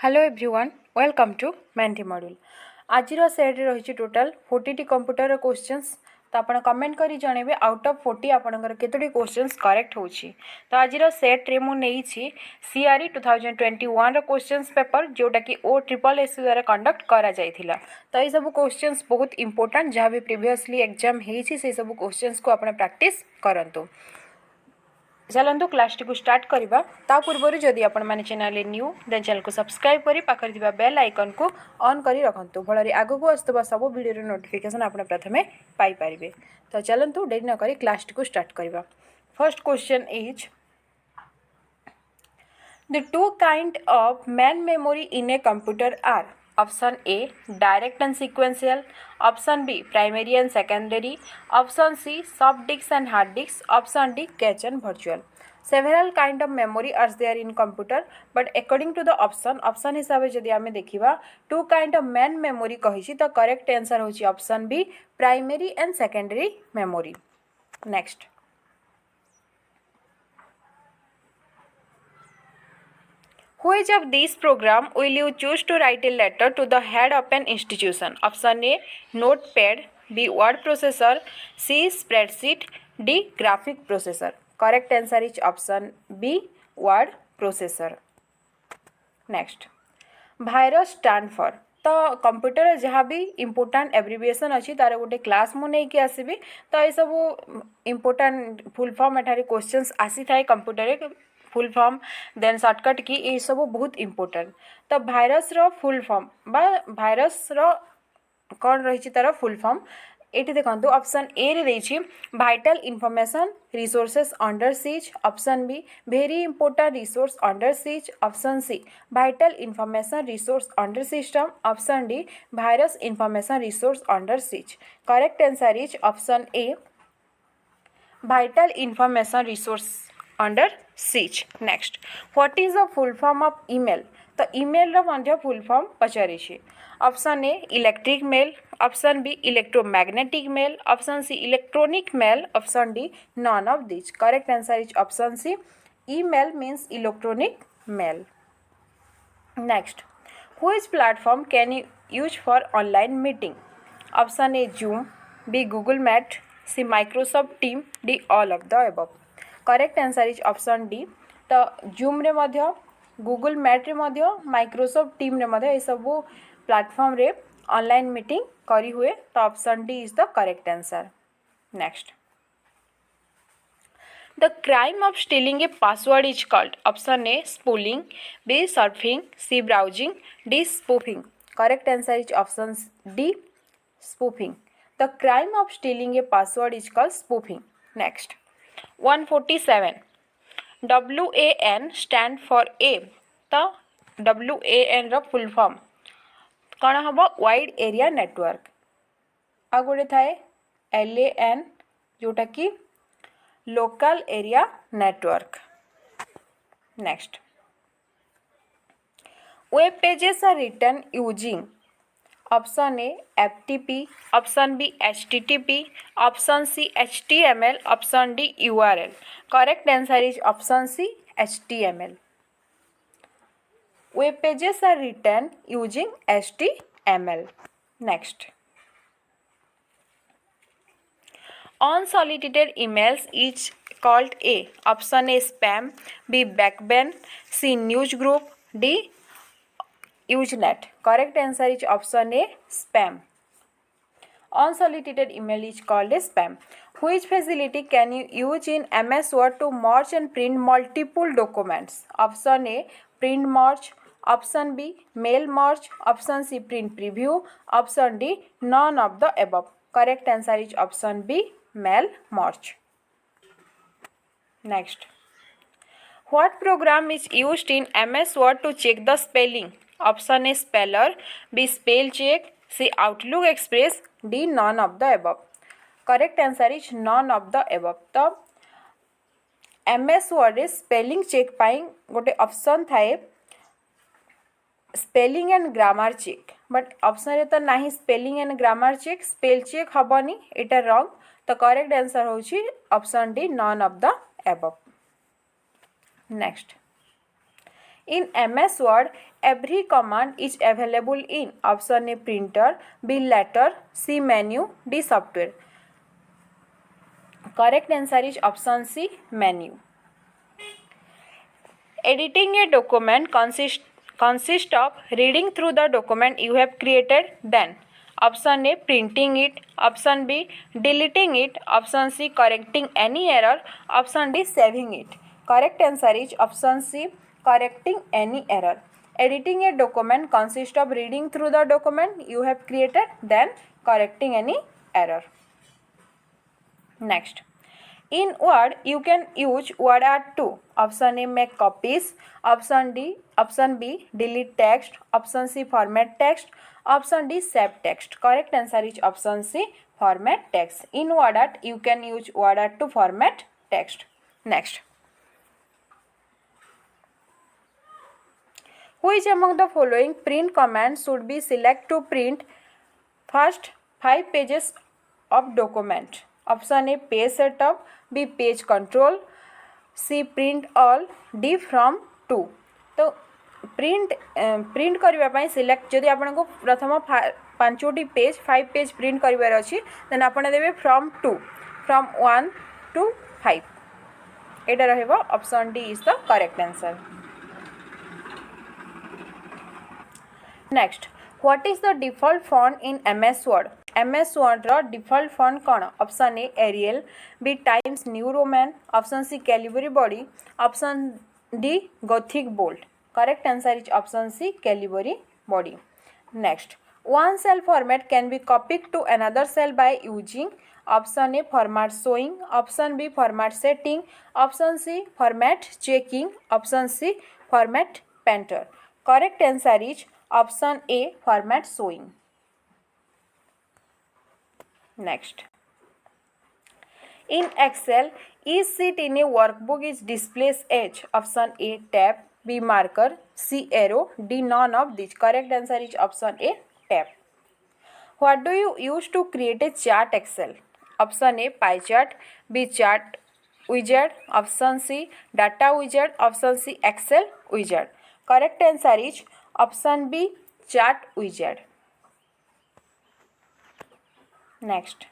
Hello everyone welcome to मेंटी module आज सेट रही टोटाल 40 कंप्यूटर क्वेश्चंस तो आप कमेंट करी जनइबे आउट ऑफ 40 आपंकर केतोटी क्वेश्चंस करेक्ट होची तो आज सेट रे मु नेइछि सीआरई 2021 रो क्वेश्चंस पेपर जोटा कि ओ ट्रिपल एस द्वारा कंडक्ट करा जाइथिला तो ये सब क्वेश्चंस बहुत इंपोर्टेंट जहाँ भी प्रीवियसली एग्जाम हेछि से सब क्वेश्चंस को आपण प्रैक्टिस करंतु चलतु क्लास टी स्टार्ट करवा ता पूर्व जदि आपण मैंने चैनल न्यू देन चैनल को सब्सक्राइब करी पाखर दिबा बेल आइकन को ऑन करी रखंतु फल आगु को आसुवा सब वीडियो नोटिफिकेशन आपण प्रथमे पाई परिबे। तो चलतु देरी न करी क्लास टी स्टार्ट करवा। First question is the two kind of main memory in a computer are option A direct and sequential, option B primary and secondary, option C soft disk and hard disk, option D cache and virtual. Several kind of memory are there in computer but according to the option हिसाब से जदि आमे देखिबा two kind of main memory कहिछि तो correct answer होछि option B primary and secondary memory. Next Which of these program will you choose to write a letter to the head of an institution? Option A Notepad, B word processor, C spreadsheet, D graphic processor. Correct answer is option B word processor. Next virus stand for तो computer जहाँ भी important abbreviation अच्छी तार गोटे class मुझे आसबि तो ये सब इम्पोर्टाट फुल फॉर्म एठारे क्वेश्चंस आसी थाए computer full form then shortcut की ये सब बहुत इम्पोर्टाट। तो भाइरस रो फुल फॉर्म बा भाइरस रो कौन रही तार फुल फॉर्म ये देखो ऑप्शन ए रे देछि vital information resources under siege, option B very important resource under siege, option C vital information resource under system, option D virus information resource under siege. Correct answer is option A vital information resource under siege. Next what is the full form of email तो email रो full form पचारि option A electric mail, option B electromagnetic mail, option C electronic mail, option D none of this. Correct answer is option C email means electronic mail. Next which platform can you use for online meeting? Option A Zoom, B Google Meet, C Microsoft Team, D all of the above. Correct answer is option D तो Zoom रे मध्य Google meet रे मध्य Microsoft team रे मध्य ये सब platform रे online meeting करी हुए तो option D is the correct answer. Next the crime of stealing a password is called option A spooling, B surfing, C browsing, D spoofing. Correct answer is option D spoofing. The crime of stealing a password is called spoofing. Next 147 WAN stand for a तो WAN रो full form कौन हम wide area network आ गोटे थाए LAN जोटा कि local area network. Next web pages are written using option A FTP, option B HTTP, option C HTML, option D URL। Correct answer is option C HTML। Web pages are written using HTML. Next, unsolicited emails is called A. Option A spam, B backbone, C news group, D Usenet. Correct answer is option A spam. Unsolicited email is called a spam. Which facility can you use in MS Word to merge and print multiple documents? Option A print merge, option B mail merge, option C print preview, option D none of the above. Correct answer is option B mail merge. Next, what program is used in MS Word to check the spelling? Option A speller, B spell check, C Outlook Express, D none of the above. Correct answer is none of the above. तो MS Word spelling check पाई गोटे option थाए spelling and grammar check but option रे तो नहीं spelling and grammar check spell check हेनी एटा wrong तो करेक्ट आंसर होची option D none of the above. Next In MS Word, every command is available in option A printer, B letter, C menu, D software. Correct answer is option C menu. Editing a document consists of reading through the document you have created, then option A printing it, option B deleting it, option C correcting any error, option D saving it. Correct answer is option C correcting any error. Editing a document consists of reading through the document you have created, then correcting any error. Next. In Word, you can use word art too. Option A make copies, option B delete text, option C format text, option D save text. Correct answer is option C format text. In word art, you can use word art to format text. Next. Which among the following print commands should be selected to print first 5 pages of document? Option A page setup, B page control, C print all, D from to. तो print करने select जदि आपको प्रथम 5 page 5 page print करार अच्छी then आप देवे from 2 from 1 to 5 एटा रहिबो option D is the correct answer. Next, what is the default font in MS Word? MS Word रो डिफॉल्ट फॉन्ट कौन? Option A Arial, B Times New Roman, option C Calibri body, option D gothic bold. Correct answer is option C Calibri body. Next, one cell format can be copied to another cell by using option A format showing, option B format setting, option C format checking, option C format painter. Correct answer is option A format showing. Next, in Excel, each sheet in a workbook is displayed as option A tab, B marker, C arrow, D none of these. Correct answer is option A tab. What do you use to create a chart Excel? Option A pie chart, B chart wizard, option C data wizard, option C Excel wizard. Correct answer is option B chart wizard. Next,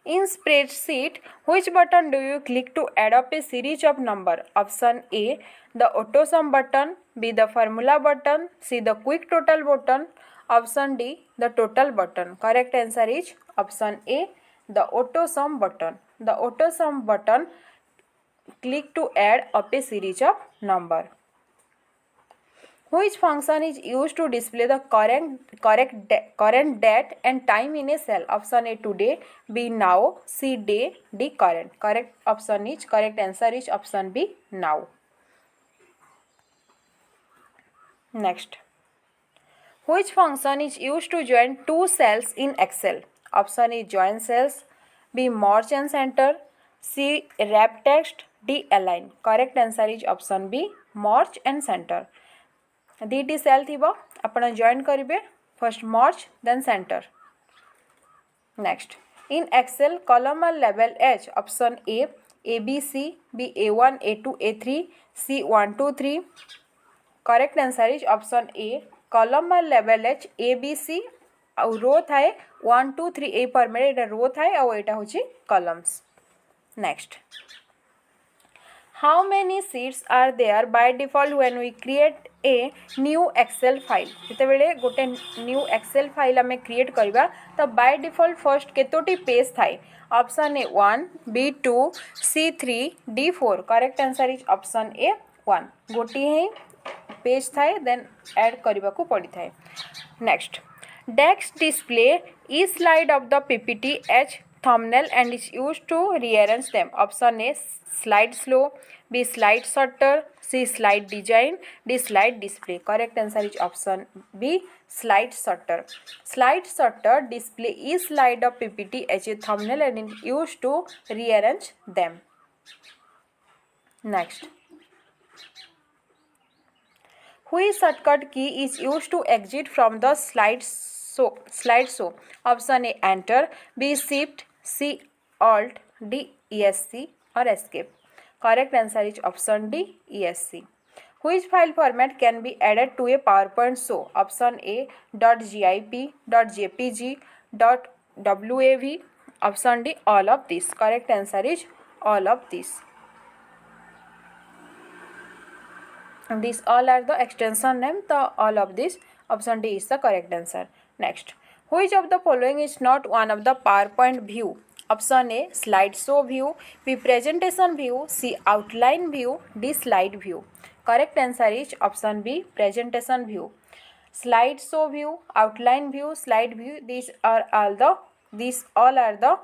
in spreadsheet, which button do you click to add up a series of number? Option A the auto sum button, B the formula button, C the quick total button, option D the total button. Correct answer is option A the auto sum button. The auto sum button click to add up a series of number. Which function is used to display the current date and time in a cell? Option A today, B now, C day, D current. Correct answer is option B now. Next, which function is used to join two cells in Excel? Option A join cells, B merge and center, C wrap text, D align. Correct answer is option B merge and center. दीटी cell थी आपण join करेंगे first merge then centre. Next, in Excel column are लेवल as option A B C, B A1 A2 A3, C 1 2 3. Correct answer is option A column are लेवल as A B C रो थाए 1 2 3 ए format एटा रो थाए आ एटा होची columns. Next, how many sheets are there by default when we create a new Excel file? जितेबले गोटे new Excel file आम create करवा तो बाय डिफॉल्ट फर्स्ट केतोटी पेज थाए? Option A 1, B 2, C 3, D 4. Correct answer is option A 1. गोटी ही page थाए देन ऐड करबा को पड़ी थाए. नेक्स्ट, डेस्क डिस्प्ले ई slide of the PPT as thumbnail and is used to rearrange them. Option A slide slow, B slide sorter, C slide design, D slide display. Correct answer is option B slide sorter. Slide sorter display each slide of PPT as a thumbnail and is used to rearrange them. Next, which shortcut key is used to exit from the slideshow? Option A enter, B shift, C alt, D ESC or escape. Correct answer is option D ESC. Which file format can be added to a PowerPoint show? Option A .gip, .jpg, .wav. Option D all of this. Correct answer is all of this. These all are the extension name, the all of this. Option D is the correct answer. Next, which of the following is not one of the PowerPoint view? Option A slideshow view, B presentation view, C outline view, D slide view. Correct answer is option B presentation view. Slideshow view, outline view, slide view, these all are the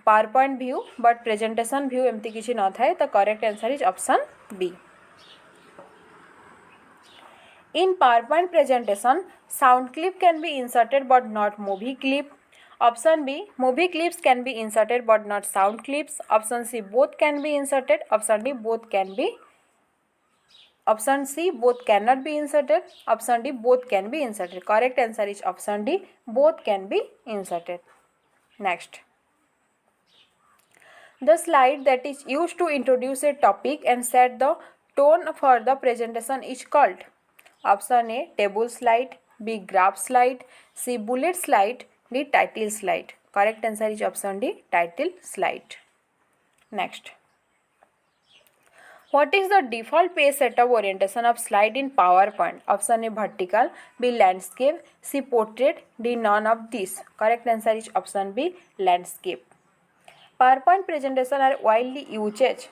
PowerPoint view, but presentation view एमती किसी न थाए. The correct answer is option B. In PowerPoint presentation, sound clip can be inserted but not movie clip. Option B, movie clips can be inserted but not sound clips. Option C, both can be inserted. Option D, both can be. Option C, both cannot be inserted. Option D, both can be inserted. Correct answer is option D, both can be inserted. Next. The slide that is used to introduce a topic and set the tone for the presentation is called. Option A, table slide, B, graph slide, C, bullet slide, D, title slide. Correct answer is option D, title slide. Next. What is the default page setup orientation of slide in PowerPoint? Option A, vertical, B, landscape, C, portrait, D, none of these. Correct answer is option B, landscape. PowerPoint presentation are widely used.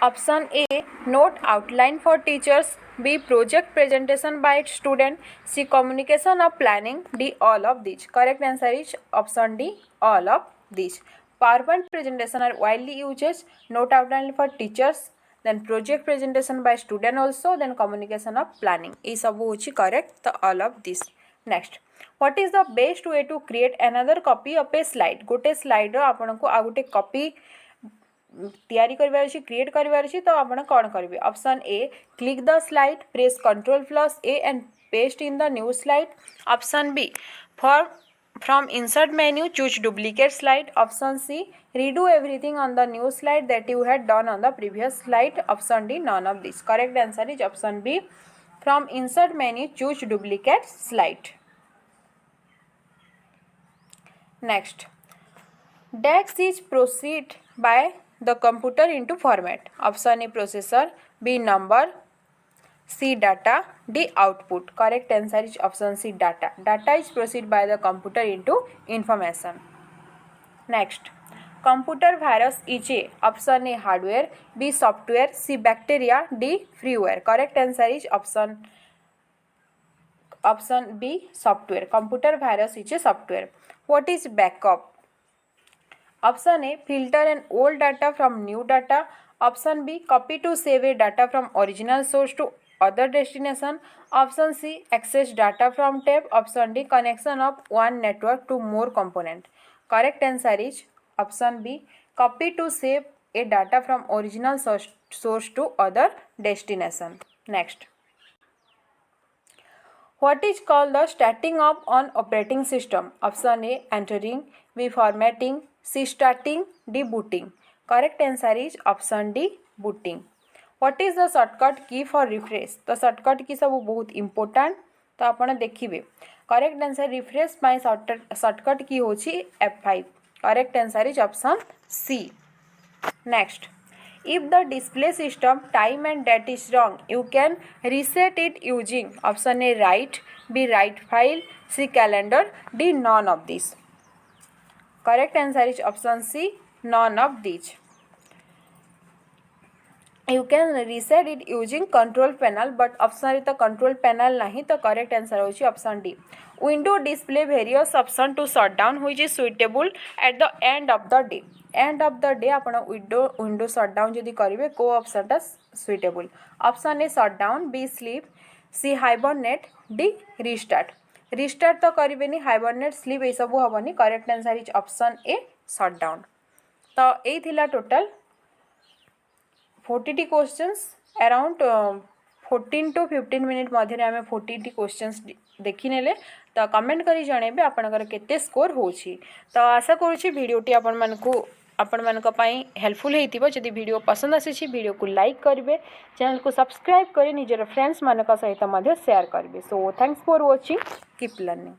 Option A, note outline for teachers, B, project presentation by student, C, communication of planning, D, all of these. Correct answer is option D, all of these. PowerPoint presentation are widely used, note outline for teachers, then project presentation by student also, then communication of planning. ये सब होची correct, the all of this. Next, what is the best way to create another copy of a slide? गोटे slide रो आपन को आ गोटे copy तैयारी करबार अछि, create करबार अछि, तो आपण कोन करबे? Option A, click the slide, press Ctrl+A and paste in the new slide. Option B, from insert menu choose duplicate slide. Option C, redo everything on the new slide that you had done on the previous slide. Option D, none of this. Correct answer is option B, from insert menu choose duplicate slide. Next, DAX is proceed by the computer into format. Option A, processor, B, number, C, data, D, output. Correct answer is option C, data. Data is proceed by the computer into information. Next, computer virus is a. Option A, hardware, B, software, C, bacteria, D, freeware. Correct answer is option B, software. Computer virus is a software. What is backup? Option A, filter an old data from new data. Option B, copy to save a data from original source to other destination. Option C, access data from tab. Option D, connection of one network to more component. Correct answer is option B, copy to save a data from original source to other destination. Next, what is called the starting up on operating system? Option A, entering, B, formatting, C, starting, D, booting. Correct answer is option D, booting. What is the shortcut key for refresh? तो shortcut key सब बहुत important, तो आपण देखिबे. Correct answer refresh by shortcut key होची F5. Correct answer is option C. Next, if the display system time and date is wrong, you can reset it using option A, write, B, write file, C, calendar, D, none of these. Correct answer is option C, none of these. You can reset it using control panel, but option तो control panel नहीं, तो correct answer होची option D. Window display various option to shut down which is suitable at the end of the day. End of the day आपण window shut down जदि करिवे को option टा suitable. Option A, shut down, B, sleep, C, hibernate, D, restart. Restart तो करिवेनी, hibernate, sleep ए सब हबनी. Correct answer is option A, shut down. तो ए थिला total 40 questions around 14 to 15 minute मध्य आम 40 क्वेश्चंस देखने तो कमेंट करी जनइबे आपनकर केते स्कोर होछि. तो आशा करूछि वीडियोटी आपण मानकु आपण मानक पई हेल्पफुल हेतिबो। जदि वीडियो पसंद आसी वीडियो को लाइक करेंगे, चैनल को सब्सक्राइब करें, निजर फ्रेंड्स मानक सहित शेयर करेंगे। So thanks for watching, keep learning.